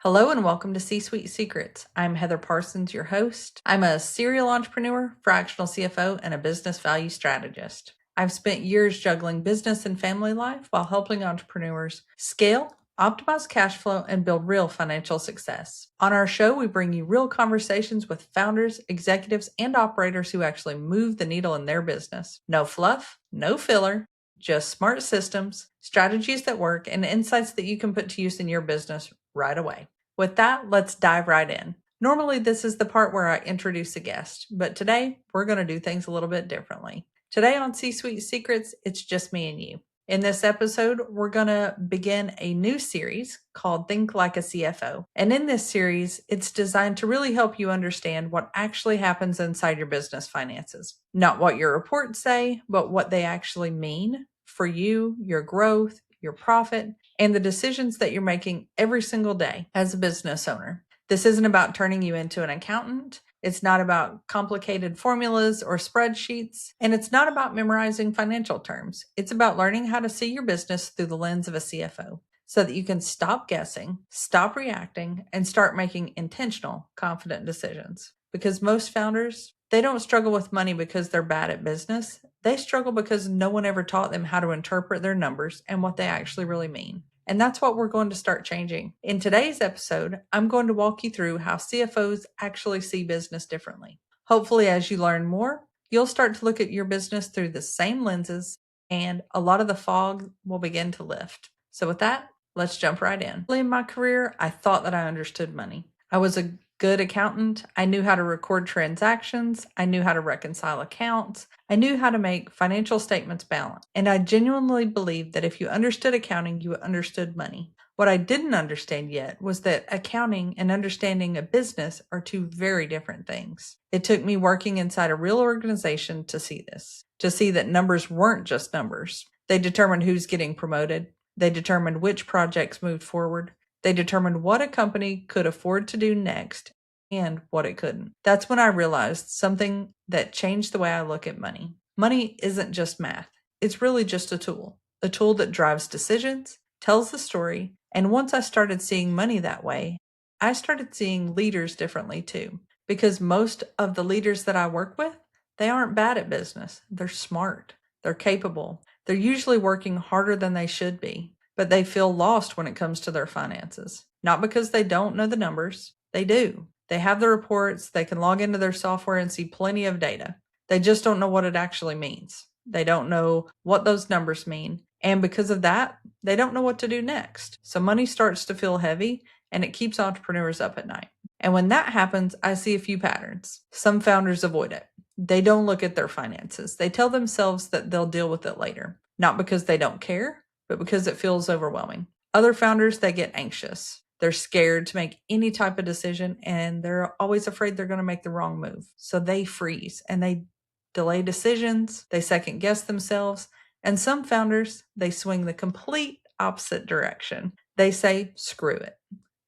Hello and welcome to C-Suite Secrets. I'm Heather Parsons, your host. I'm a serial entrepreneur, fractional CFO, and a business value strategist. I've spent years juggling business and family life while helping entrepreneurs scale, optimize cash flow, and build real financial success. On our show, we bring you real conversations with founders, executives, and operators who actually move the needle in their business. No fluff, no filler, just smart systems, strategies that work, and insights that you can put to use in your business right away. With that, let's dive right in. Normally, this is the part where I introduce a guest, but today we're going to do things a little bit differently. Today on C-Suite Secrets, it's just me and you. In this episode, we're going to begin a new series called Think Like a CFO. And in this series, it's designed to really help you understand what actually happens inside your business finances. Not what your reports say, but what they actually mean for you, your growth, your profit, and the decisions that you're making every single day as a business owner. This isn't about turning you into an accountant. It's not about complicated formulas or spreadsheets, and it's not about memorizing financial terms. It's about learning how to see your business through the lens of a CFO so that you can stop guessing, stop reacting, and start making intentional, confident decisions. Because most founders, they don't struggle with money because they're bad at business. They struggle because no one ever taught them how to interpret their numbers and what they actually really mean. And that's what we're going to start changing. In today's episode, I'm going to walk you through how CFOs actually see business differently. Hopefully, as you learn more, you'll start to look at your business through the same lenses and a lot of the fog will begin to lift. So with that, let's jump right in. Early in my career, I thought that I understood money. I was a good accountant. I knew how to record transactions. I knew how to reconcile accounts. I knew how to make financial statements balance. And I genuinely believed that if you understood accounting, you understood money. What I didn't understand yet was that accounting and understanding a business are two very different things. It took me working inside a real organization to see this, to see that numbers weren't just numbers. They determined who's getting promoted. They determined which projects moved forward. They determined what a company could afford to do next and what it couldn't. That's when I realized something that changed the way I look at money. Money isn't just math. It's really just a tool that drives decisions, tells the story, and once I started seeing money that way, I started seeing leaders differently too. Because most of the leaders that I work with, they aren't bad at business. They're smart. They're capable. They're usually working harder than they should be, but they feel lost when it comes to their finances. Not because they don't know the numbers. They do. They have the reports. They can log into their software and see plenty of data. They just don't know what it actually means. They don't know what those numbers mean. And because of that, they don't know what to do next. So money starts to feel heavy and it keeps entrepreneurs up at night. And when that happens, I see a few patterns. Some founders avoid it. They don't look at their finances. They tell themselves that they'll deal with it later. Not because they don't care, but because it feels overwhelming. Other founders, they get anxious. They're scared to make any type of decision and they're always afraid they're going to make the wrong move. So they freeze and they delay decisions, they second guess themselves, and some founders, they swing the complete opposite direction. They say, screw it,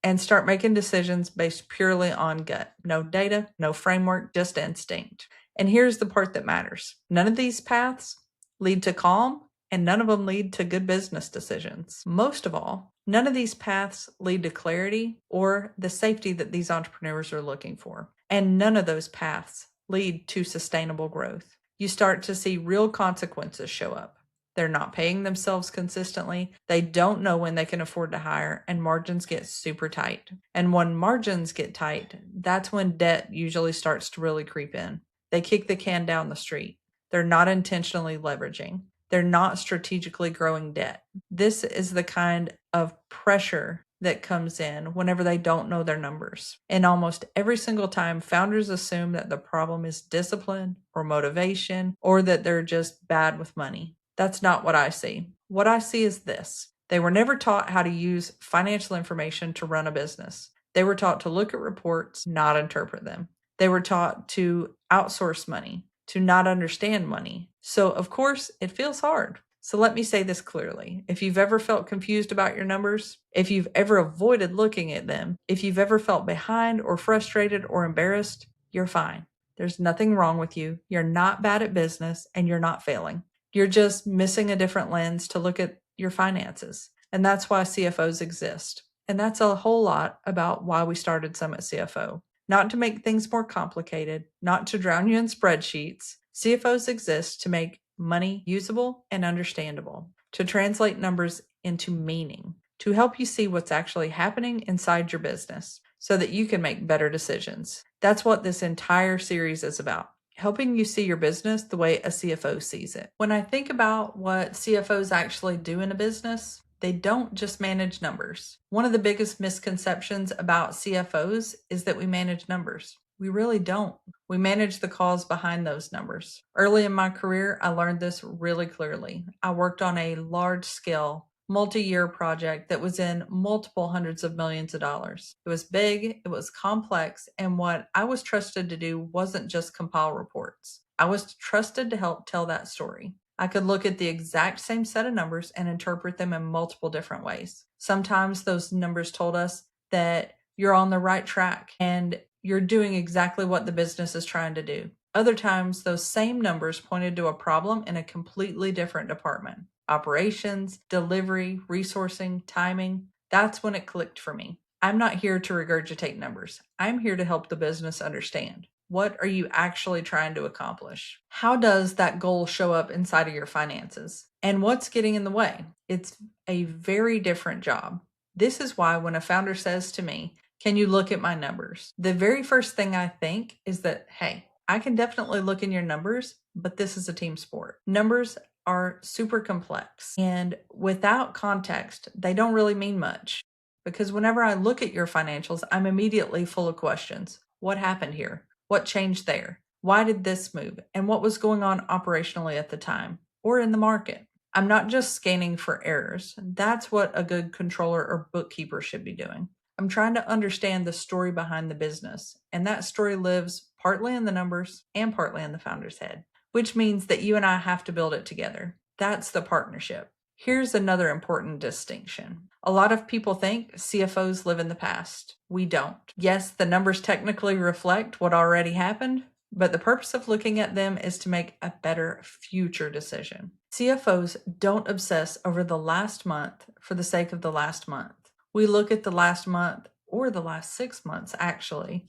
and start making decisions based purely on gut. No data, no framework, just instinct. And here's the part that matters. None of these paths lead to calm, and none of them lead to good business decisions. Most of all, none of these paths lead to clarity or the safety that these entrepreneurs are looking for. And none of those paths lead to sustainable growth. You start to see real consequences show up. They're not paying themselves consistently. They don't know when they can afford to hire, and margins get super tight. And when margins get tight, that's when debt usually starts to really creep in. They kick the can down the street. They're not intentionally leveraging. They're not strategically growing debt. This is the kind of pressure that comes in whenever they don't know their numbers. And almost every single time, founders assume that the problem is discipline or motivation or that they're just bad with money. That's not what I see. What I see is this. They were never taught how to use financial information to run a business. They were taught to look at reports, not interpret them. They were taught to outsource money, to not understand money. So, of course, it feels hard. So let me say this clearly. If you've ever felt confused about your numbers, if you've ever avoided looking at them, if you've ever felt behind or frustrated or embarrassed, you're fine. There's nothing wrong with you. You're not bad at business and you're not failing. You're just missing a different lens to look at your finances. And that's why CFOs exist. And that's a whole lot about why we started Summit CFO. Not to make things more complicated, not to drown you in spreadsheets. CFOs exist to make money usable and understandable, to translate numbers into meaning, to help you see what's actually happening inside your business so that you can make better decisions. That's what this entire series is about, helping you see your business the way a CFO sees it. When I think about what CFOs actually do in a business, they don't just manage numbers. One of the biggest misconceptions about CFOs is that we manage numbers. We really don't. We manage the cause behind those numbers. Early in my career, I learned this really clearly. I worked on a large scale, multi-year project that was in multiple hundreds of millions of dollars. It was big, it was complex, and what I was trusted to do wasn't just compile reports. I was trusted to help tell that story. I could look at the exact same set of numbers and interpret them in multiple different ways. Sometimes those numbers told us that you're on the right track and you're doing exactly what the business is trying to do. Other times, those same numbers pointed to a problem in a completely different department. Operations, delivery, resourcing, timing. That's when it clicked for me. I'm not here to regurgitate numbers. I'm here to help the business understand. What are you actually trying to accomplish? How does that goal show up inside of your finances? And what's getting in the way? It's a very different job. This is why when a founder says to me, "Can you look at my numbers?" the very first thing I think is that, hey, I can definitely look in your numbers, but this is a team sport. Numbers are super complex, and without context, they don't really mean much. Because whenever I look at your financials, I'm immediately full of questions. What happened here? What changed there? Why did this move? And what was going on operationally at the time or in the market? I'm not just scanning for errors. That's what a good controller or bookkeeper should be doing. I'm trying to understand the story behind the business, and that story lives partly in the numbers and partly in the founder's head, which means that you and I have to build it together. That's the partnership. Here's another important distinction. A lot of people think CFOs live in the past. We don't. Yes, the numbers technically reflect what already happened, but the purpose of looking at them is to make a better future decision. CFOs don't obsess over the last month for the sake of the last month. We look at the last month or the last 6 months, actually,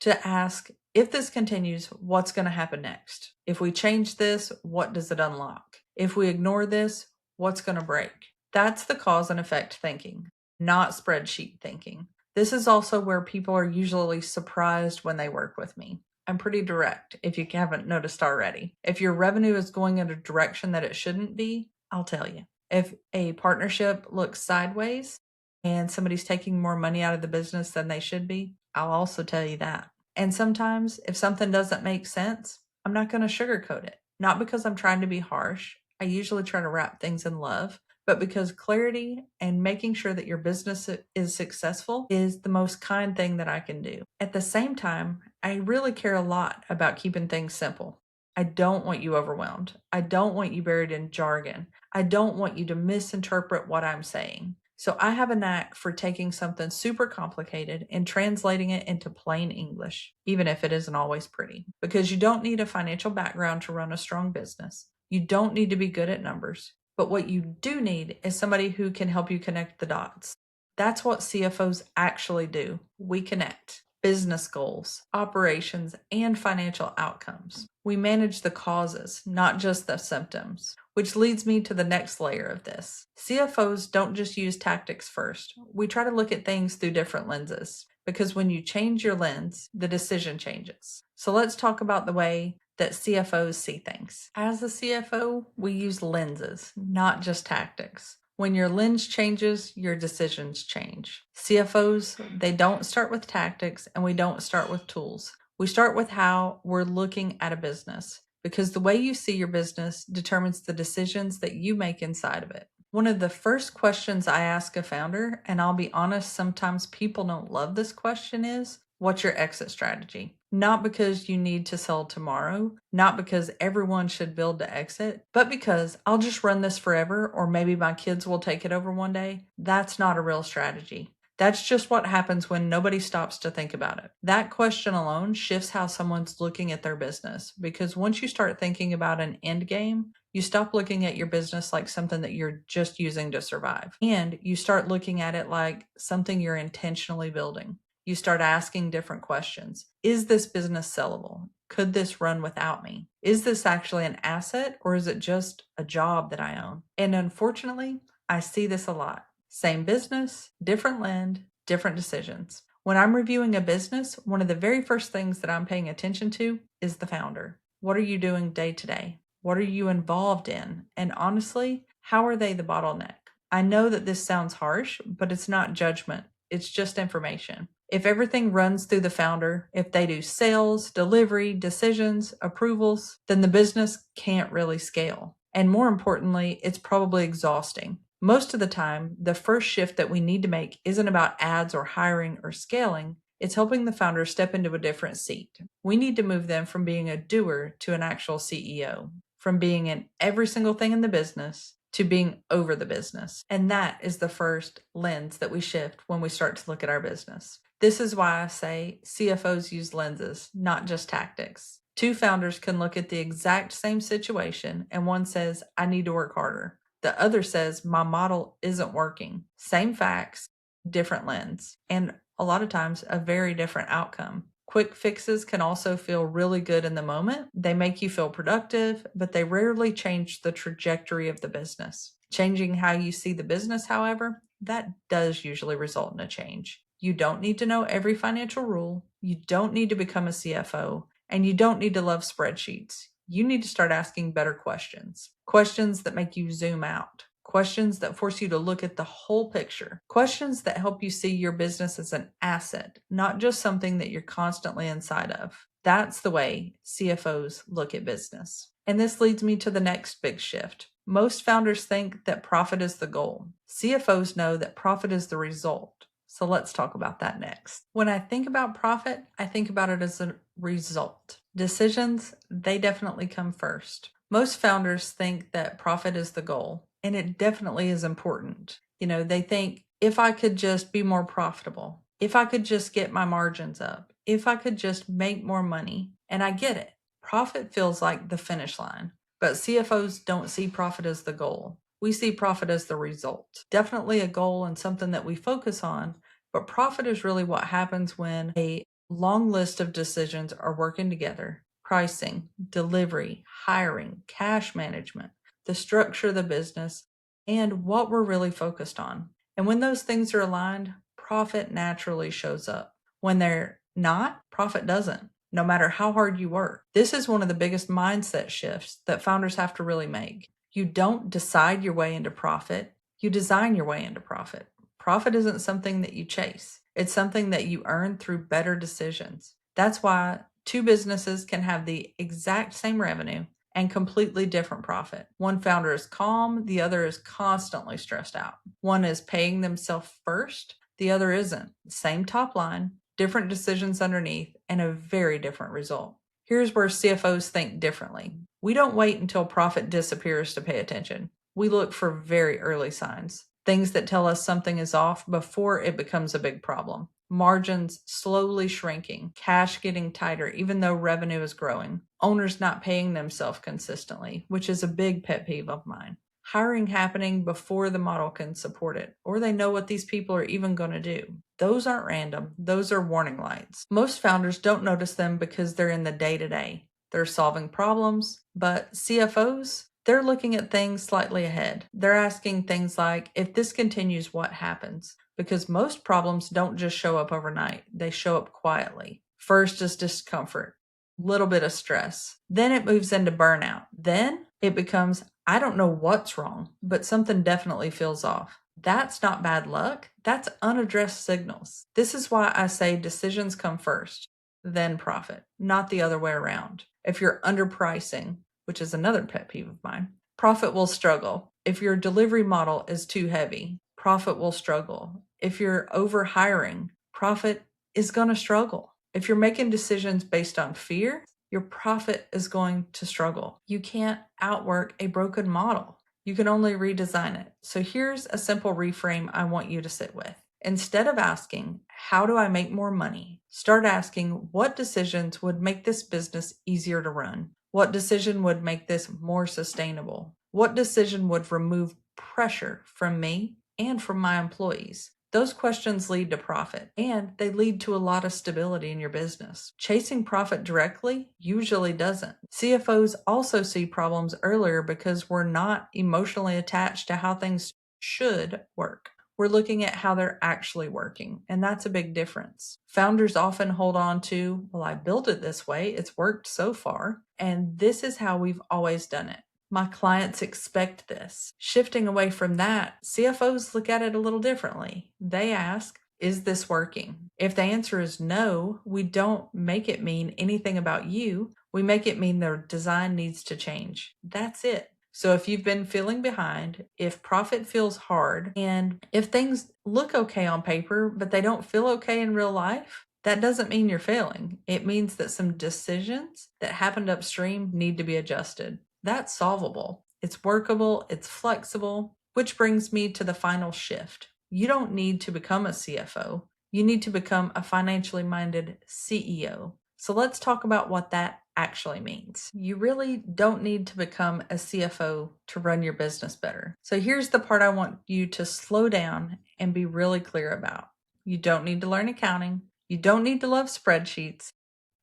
to ask, if this continues, what's going to happen next? If we change this, what does it unlock? If we ignore this, what's going to break? That's the cause and effect thinking, not spreadsheet thinking. This is also where people are usually surprised when they work with me. I'm pretty direct, if you haven't noticed already. If your revenue is going in a direction that it shouldn't be, I'll tell you. If a partnership looks sideways and somebody's taking more money out of the business than they should be, I'll also tell you that. And sometimes if something doesn't make sense, I'm not going to sugarcoat it. Not because I'm trying to be harsh. I usually try to wrap things in love, but because clarity and making sure that your business is successful is the most kind thing that I can do. At the same time, I really care a lot about keeping things simple. I don't want you overwhelmed. I don't want you buried in jargon. I don't want you to misinterpret what I'm saying. So I have a knack for taking something super complicated and translating it into plain English, even if it isn't always pretty. Because you don't need a financial background to run a strong business. You don't need to be good at numbers. But what you do need is somebody who can help you connect the dots. That's what CFOs actually do. We connect business goals, operations, and financial outcomes. We manage the causes, not just the symptoms, which leads me to the next layer of this. CFOs don't just use tactics first. We try to look at things through different lenses, because when you change your lens, the decision changes. So let's talk about the way that CFOs see things. As a CFO, we use lenses, not just tactics. When your lens changes, your decisions change. CFOs, they don't start with tactics and we don't start with tools. We start with how we're looking at a business, because the way you see your business determines the decisions that you make inside of it. One of the first questions I ask a founder, and I'll be honest, sometimes people don't love this question, is, what's your exit strategy? Not because you need to sell tomorrow, not because everyone should build to exit, but because I'll just run this forever, or maybe my kids will take it over one day. That's not a real strategy. That's just what happens when nobody stops to think about it. That question alone shifts how someone's looking at their business, because once you start thinking about an end game, you stop looking at your business like something that you're just using to survive. And you start looking at it like something you're intentionally building. You start asking different questions. Is this business sellable? Could this run without me? Is this actually an asset, or is it just a job that I own? And unfortunately, I see this a lot. Same business, different lend, different decisions. When I'm reviewing a business, one of the very first things that I'm paying attention to is the founder. What are you doing day to day? What are you involved in? And honestly, how are they the bottleneck? I know that this sounds harsh, but it's not judgment. It's just information. If everything runs through the founder, if they do sales, delivery, decisions, approvals, then the business can't really scale. And more importantly, it's probably exhausting. Most of the time, the first shift that we need to make isn't about ads or hiring or scaling. It's helping the founder step into a different seat. We need to move them from being a doer to an actual CEO, from being in every single thing in the business to being over the business. And that is the first lens that we shift when we start to look at our business. This is why I say CFOs use lenses, not just tactics. Two founders can look at the exact same situation, and one says, I need to work harder. The other says, my model isn't working. Same facts, different lens, and a lot of times a very different outcome. Quick fixes can also feel really good in the moment. They make you feel productive, but they rarely change the trajectory of the business. Changing how you see the business, however, that does usually result in a change. You don't need to know every financial rule. You don't need to become a CFO, and you don't need to love spreadsheets. You need to start asking better questions. Questions that make you zoom out. Questions that force you to look at the whole picture. Questions that help you see your business as an asset, not just something that you're constantly inside of. That's the way CFOs look at business. And this leads me to the next big shift. Most founders think that profit is the goal. CFOs know that profit is the result. So let's talk about that next. When I think about profit, I think about it as a result. Decisions, they definitely come first. Most founders think that profit is the goal, and it definitely is important. They think, if I could just be more profitable, if I could just get my margins up, if I could just make more money, and I get it. Profit feels like the finish line, but CFOs don't see profit as the goal. We see profit as the result. Definitely a goal and something that we focus on, but profit is really what happens when a long list of decisions are working together. Pricing, delivery, hiring, cash management, the structure of the business, and what we're really focused on. And when those things are aligned, profit naturally shows up. When they're not, profit doesn't, no matter how hard you work. This is one of the biggest mindset shifts that founders have to really make. You don't decide your way into profit, you design your way into profit. Profit isn't something that you chase. It's something that you earn through better decisions. That's why two businesses can have the exact same revenue and completely different profit. One founder is calm, the other is constantly stressed out. One is paying themselves first, the other isn't. Same top line, different decisions underneath, and a very different result. Here's where CFOs think differently. We don't wait until profit disappears to pay attention. We look for very early signs, things that tell us something is off before it becomes a big problem. Margins slowly shrinking, cash getting tighter even though revenue is growing, owners not paying themselves consistently, which is a big pet peeve of mine. Hiring happening before the model can support it, or they know what these people are even going to do. Those aren't random, those are warning lights. Most founders don't notice them because they're in the day-to-day. They're solving problems, but CFOs, they're looking at things slightly ahead. They're asking things like, if this continues, what happens? Because most problems don't just show up overnight, they show up quietly. First is discomfort, a little bit of stress. Then it moves into burnout. Then it becomes, I don't know what's wrong, but something definitely feels off. That's not bad luck. That's unaddressed signals. This is why I say decisions come first, then profit, not the other way around. If you're underpricing, which is another pet peeve of mine, profit will struggle. If your delivery model is too heavy, profit will struggle. If you're over hiring, profit is going to struggle. If you're making decisions based on fear, your profit is going to struggle. You can't outwork a broken model. You can only redesign it. So here's a simple reframe I want you to sit with. Instead of asking, how do I make more money? Start asking, what decisions would make this business easier to run? What decision would make this more sustainable? What decision would remove pressure from me and from my employees? Those questions lead to profit, and they lead to a lot of stability in your business. Chasing profit directly usually doesn't. CFOs also see problems earlier because we're not emotionally attached to how things should work. We're looking at how they're actually working, and that's a big difference. Founders often hold on to, well, I built it this way, it's worked so far, and this is how we've always done it. My clients expect this. Shifting away from that, CFOs look at it a little differently. They ask, is this working? If the answer is no, we don't make it mean anything about you. We make it mean their design needs to change. That's it. So if you've been feeling behind, if profit feels hard, and if things look okay on paper, but they don't feel okay in real life, that doesn't mean you're failing. It means that some decisions that happened upstream need to be adjusted. That's solvable. It's workable, it's flexible, which brings me to the final shift. You don't need to become a CFO. You need to become a financially minded CEO. So let's talk about what that actually means. You really don't need to become a CFO to run your business better. So here's the part I want you to slow down and be really clear about. You don't need to learn accounting. You don't need to love spreadsheets.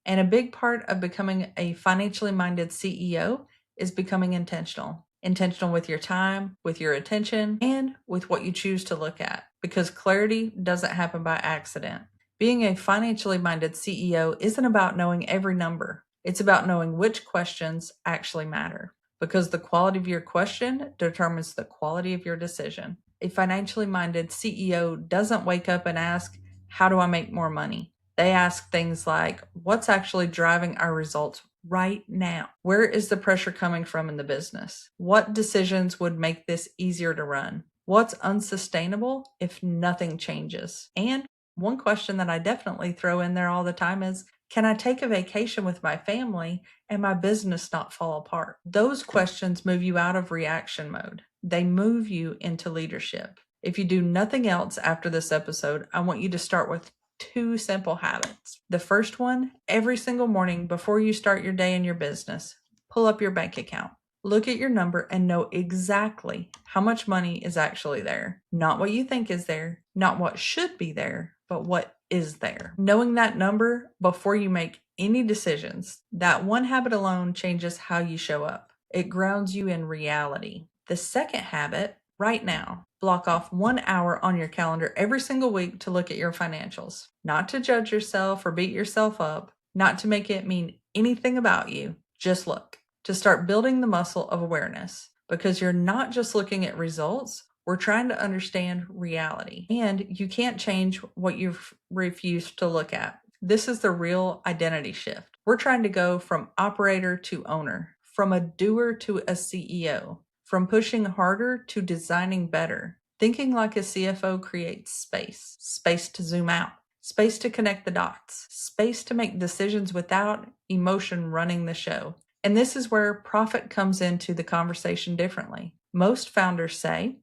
And a big part of becoming a financially minded CEO is becoming intentional. Intentional with your time, with your attention, and with what you choose to look at, because clarity doesn't happen by accident. Being a financially minded CEO isn't about knowing every number. It's about knowing which questions actually matter, because the quality of your question determines the quality of your decision. A financially minded CEO doesn't wake up and ask, how do I make more money? They ask things like, what's actually driving our results right now? Where is the pressure coming from in the business? What decisions would make this easier to run? What's unsustainable if nothing changes? And one question that I definitely throw in there all the time is, can I take a vacation with my family and my business not fall apart? Those questions move you out of reaction mode. They move you into leadership. If you do nothing else after this episode, I want you to start with 2 simple habits. The first one, every single morning before you start your day in your business, pull up your bank account. Look at your number and know exactly how much money is actually there. Not what you think is there, not what should be there, but what is there. Knowing that number before you make any decisions, that one habit alone changes how you show up. It grounds you in reality. The second habit, right now, block off 1 hour on your calendar every single week to look at your financials. Not to judge yourself or beat yourself up, not to make it mean anything about you. Just look. To start building the muscle of awareness, because you're not just looking at results, we're trying to understand reality. And you can't change what you've refused to look at. This is the real identity shift. We're trying to go from operator to owner, from a doer to a CEO, from pushing harder to designing better. Thinking like a CFO creates space. Space to zoom out. Space to connect the dots. Space to make decisions without emotion running the show. And this is where profit comes into the conversation differently. Most founders say,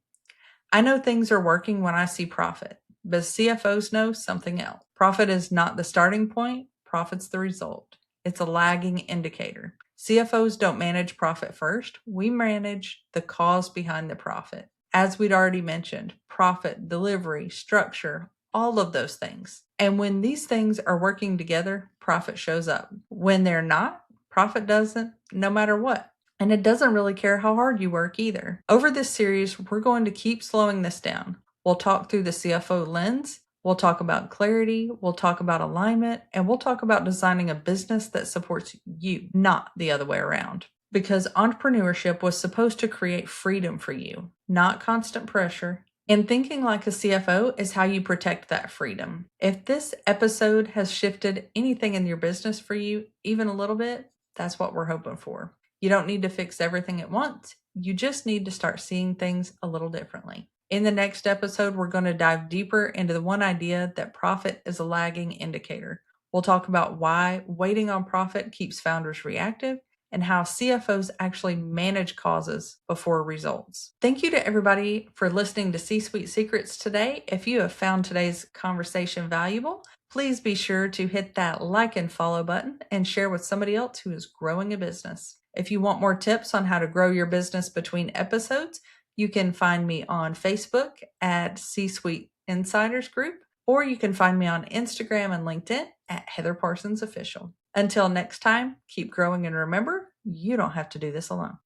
I know things are working when I see profit, but CFOs know something else. Profit is not the starting point, profit's the result. It's a lagging indicator. CFOs don't manage profit first, we manage the cause behind the profit. As we'd already mentioned, profit, delivery, structure, all of those things. And when these things are working together, profit shows up. When they're not, profit doesn't, no matter what. And it doesn't really care how hard you work either. Over this series, we're going to keep slowing this down. We'll talk through the CFO lens. We'll talk about clarity. We'll talk about alignment. And we'll talk about designing a business that supports you, not the other way around. Because entrepreneurship was supposed to create freedom for you, not constant pressure. And thinking like a CFO is how you protect that freedom. If this episode has shifted anything in your business for you, even a little bit, that's what we're hoping for. You don't need to fix everything at once. You just need to start seeing things a little differently. In the next episode, we're going to dive deeper into the one idea that profit is a lagging indicator. We'll talk about why waiting on profit keeps founders reactive and how CFOs actually manage causes before results. Thank you to everybody for listening to C-Suite Secrets today. If you have found today's conversation valuable, please be sure to hit that like and follow button and share with somebody else who is growing a business. If you want more tips on how to grow your business between episodes, you can find me on Facebook at C-Suite Insiders Group, or you can find me on Instagram and LinkedIn at Heather Parsons Official. Until next time, keep growing and remember, you don't have to do this alone.